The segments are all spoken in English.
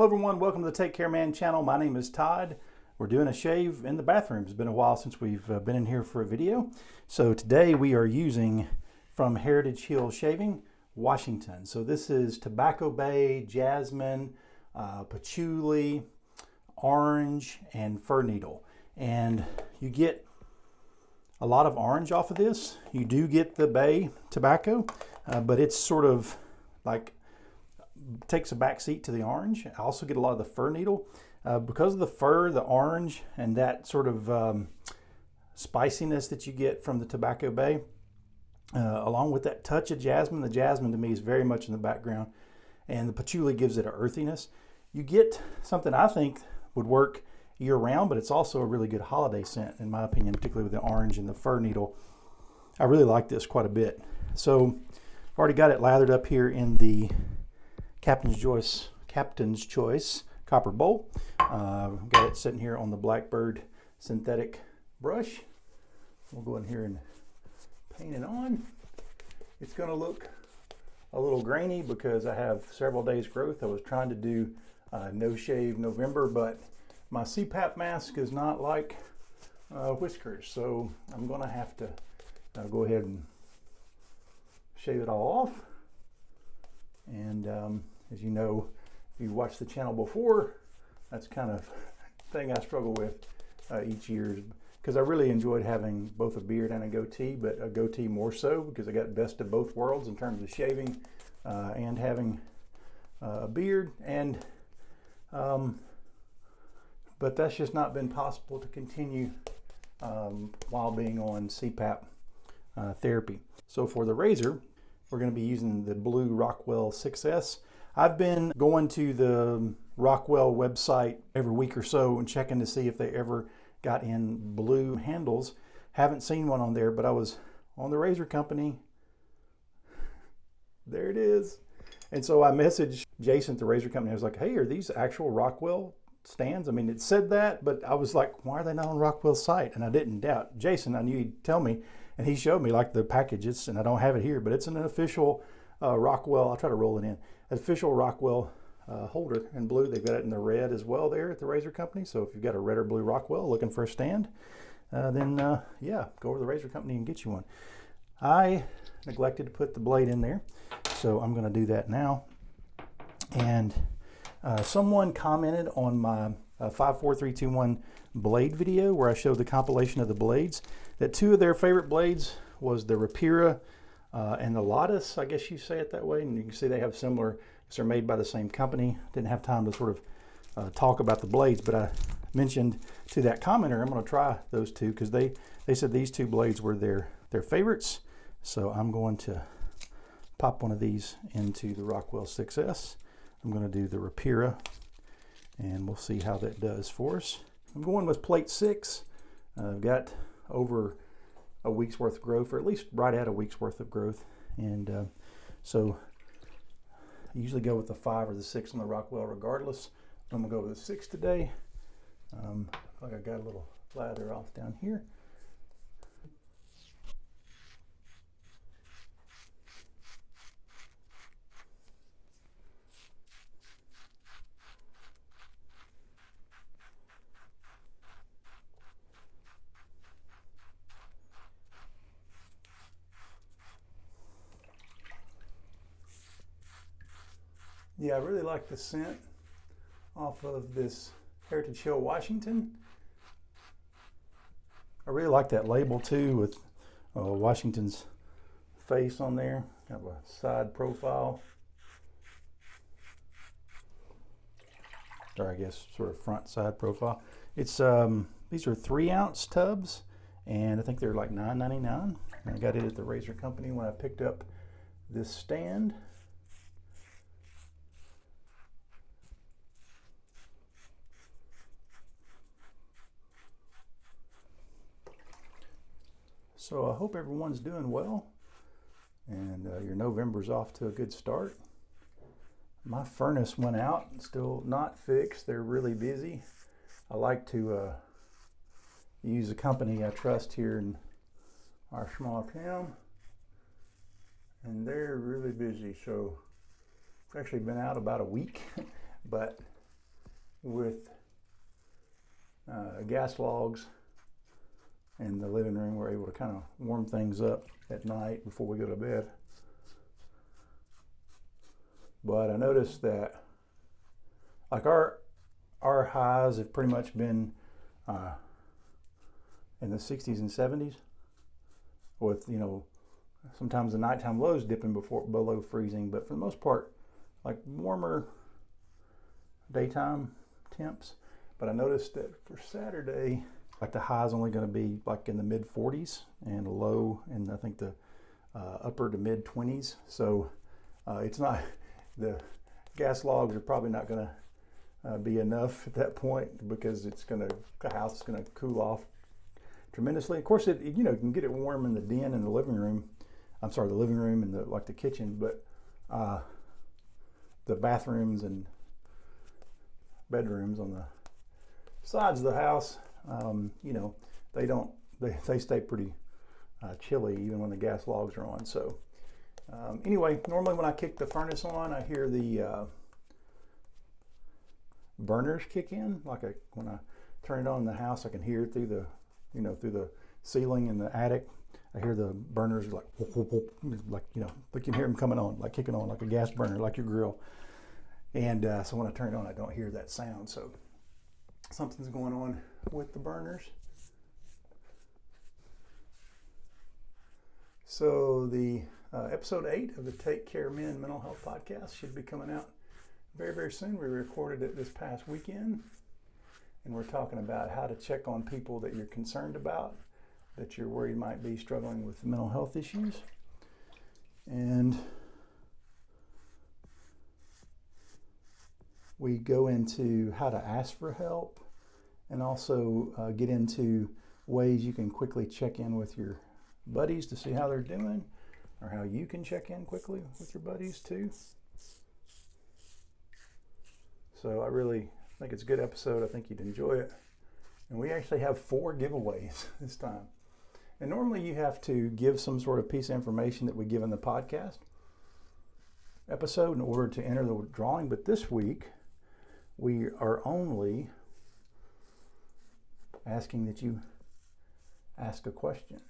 Hello everyone, welcome to the Take Care Man channel. My name is Todd. We're doing a shave in the bathroom. It's been a while since we've been in here for a video. So today we are using from Heritage Hill Shaving, Washington. So this is Tobacco Bay, Jasmine, Patchouli, Orange, and Fir Needle. And you get a lot of orange off of this. You do get the Bay tobacco, but it's sort of like takes a back seat to the orange. I also get a lot of the Fir Needle. Because of the fir, the orange, and that sort of spiciness that you get from the Tobacco Bay, along with that touch of jasmine. The jasmine to me is very much in the background, and the patchouli gives it an earthiness. You get something I think would work year round, but it's also a really good holiday scent in my opinion, particularly with the orange and the Fir Needle. I really like this quite a bit. So I've already got it lathered up here in the Captain's Choice copper bowl. Got it sitting here on the Blackbird synthetic brush. We'll go in here and paint it on. It's going to look a little grainy because I have several days growth. I was trying to do no shave November, but my CPAP mask is not like whiskers, so I'm going to have to go ahead and shave it all off. And as you know, if you watched the channel before, that's kind of thing I struggle with each year, because I really enjoyed having both a beard and a goatee, but a goatee more so because I got best of both worlds in terms of shaving and having a beard. And but that's just not been possible to continue while being on CPAP therapy. So for the razor, we're going to be using the blue Rockwell 6S. I've been going to the Rockwell website every week or so and checking to see if they ever got in blue handles. Haven't seen one on there, but I was on the razor company. There it is. And so I messaged Jason at the razor company. I was like, hey, are these actual Rockwell stands? I mean, it said that, but I was like, why are they not on Rockwell's site? And I didn't doubt. Jason, I knew he'd tell me, and he showed me like the packages, and I don't have it here, but it's an official Rockwell. I'll try to roll it in. Official Rockwell holder in blue. They've got it in the red as well there at the razor company. So if you've got a red or blue Rockwell looking for a stand, then yeah, go over to the razor company and get you one. I neglected to put the blade in there, so I'm going to do that now. And someone commented on my 54321 blade video where I showed the compilation of the blades that two of their favorite blades was the Rapira and the Lotus, I guess you say it that way. And you can see they have similar, because they're made by the same company. Didn't have time to sort of talk about the blades, but I mentioned to that commenter I'm going to try those two because they said these two blades were their favorites. So I'm going to pop one of these into the Rockwell 6S. I'm going to do the Rapira, and we'll see how that does for us. I'm going with plate 6. I've got over a week's worth of growth, or at least right at a week's worth of growth. And so I usually go with the 5 or the 6 on the Rockwell regardless. I'm going to go with the 6 today. I feel like I got a little lather off down here. Yeah, I really like the scent off of this Heritage Hill Washington. I really like that label too with Washington's face on there. Kind of a side profile. Or I guess sort of front side profile. It's these are 3-ounce tubs, and I think they're like $9.99. I got it at the razor company when I picked up this stand. So I hope everyone's doing well, and your November's off to a good start. My furnace went out, still not fixed. They're really busy. I like to use a company I trust here in our small town, and they're really busy. So it's actually been out about a week, but with gas logs in the living room. We're able to kind of warm things up at night before we go to bed. But I noticed that like our highs have pretty much been in the 60s and 70s, with, you know, sometimes the nighttime lows dipping below freezing, but for the most part, like warmer daytime temps. But I noticed that for Saturday, like the high is only going to be like in the mid 40s and a low in, I think, the upper to mid 20s. So it's not, the gas logs are probably not going to be enough at that point, because the house is going to cool off tremendously. Of course, you know, you can get it warm in the den and the living room. I'm sorry, the living room and the kitchen, but the bathrooms and bedrooms on the sides of the house, you know, they stay pretty chilly even when the gas logs are on. So anyway, normally when I kick the furnace on, I hear the burners kick in. When I turn it on in the house, I can hear it through the, you know, through the ceiling in the attic. I hear the burners like, you know, you can hear them coming on, like kicking on, like a gas burner, like your grill. And so when I turn it on, I don't hear that sound. So something's going on with the burners. So the episode 8 of the Take Care Men Mental Health Podcast should be coming out very, very soon. We recorded it this past weekend, and we're talking about how to check on people that you're concerned about, that you're worried might be struggling with mental health issues. And we go into how to ask for help, and also get into ways you can quickly check in with your buddies to see how they're doing, or how you can check in quickly with your buddies too. So I really think it's a good episode. I think you'd enjoy it. And we actually have 4 giveaways this time. And normally you have to give some sort of piece of information that we give in the podcast episode in order to enter the drawing. But this week, we are only asking that you ask a question.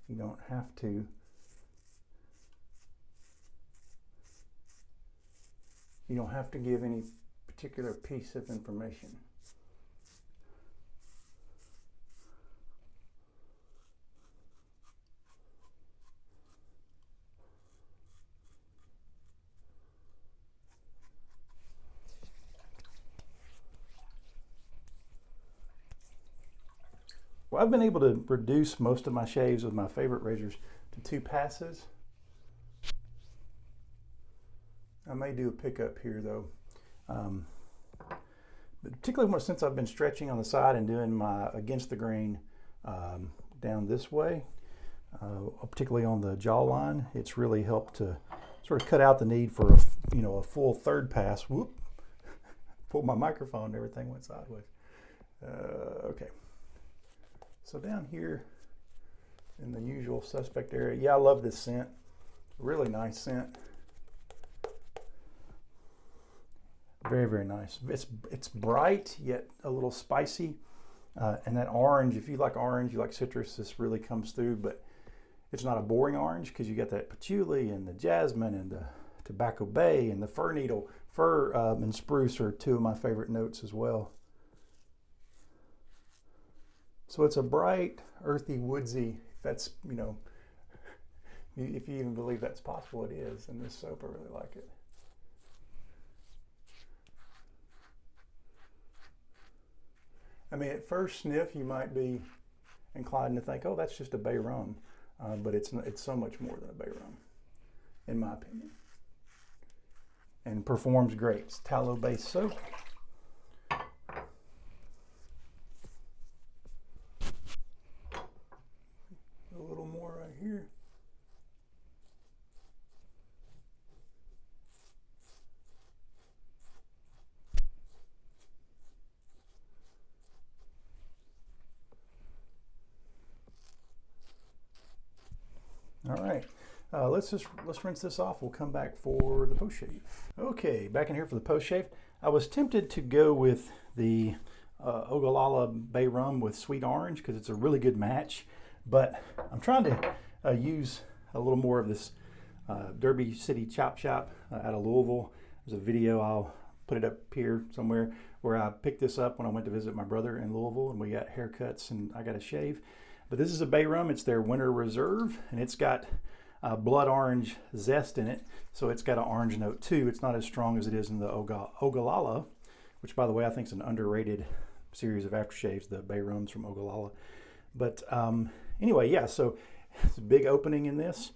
You don't have to give any particular piece of information. Well, I've been able to reduce most of my shaves with my favorite razors to 2 passes. I may do a pickup here though. But particularly since I've been stretching on the side and doing my against the grain down this way, particularly on the jawline, it's really helped to sort of cut out the need for a full 3rd pass. Whoop! Pulled my microphone and everything went sideways. Okay. So down here in the usual suspect area, yeah, I love this scent. Really nice scent. Very, very nice. It's bright yet a little spicy, and that orange. If you like orange, you like citrus, this really comes through. But it's not a boring orange, because you got that patchouli and the jasmine and the tobacco bay and the fir needle. Fir and spruce are 2 of my favorite notes as well. So it's a bright, earthy, woodsy. That's, you know, if you even believe that's possible, it is. And this soap, I really like it. I mean, at first sniff, you might be inclined to think, oh, that's just a bay rum. But it's so much more than a bay rum, in my opinion. And performs great. It's tallow-based soap. A little more right here. All right, let's rinse this off. We'll come back for the post shave. Okay, back in here for the post shave. I was tempted to go with the Ogallala Bay Rum with sweet orange because it's a really good match. But I'm trying to use a little more of this Derby City Chop Shop out of Louisville. There's a video, I'll put it up here somewhere, where I picked this up when I went to visit my brother in Louisville, and we got haircuts and I got a shave. But this is a Bay Rum. It's their Winter Reserve, and it's got blood orange zest in it, so it's got an orange note too. It's not as strong as it is in the Ogallala, which, by the way, I think is an underrated series of aftershaves, the Bay Rums from Ogallala. But anyway, yeah, so it's a big opening in this,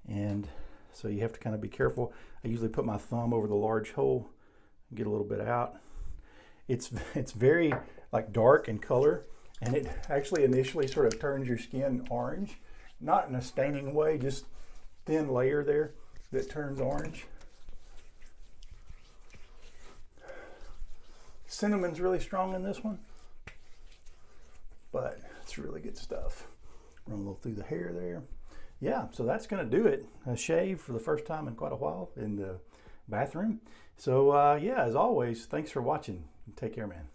and so you have to kind of be careful. I usually put my thumb over the large hole and get a little bit out. It's very like dark in color, and it actually initially sort of turns your skin orange, not in a staining way, just thin layer there that turns orange. Cinnamon's really strong in this one, but it's really good stuff. Run a little through the hair there. Yeah, so that's going to do it. A shave for the first time in quite a while in the bathroom. So yeah, as always, thanks for watching. Take care, man.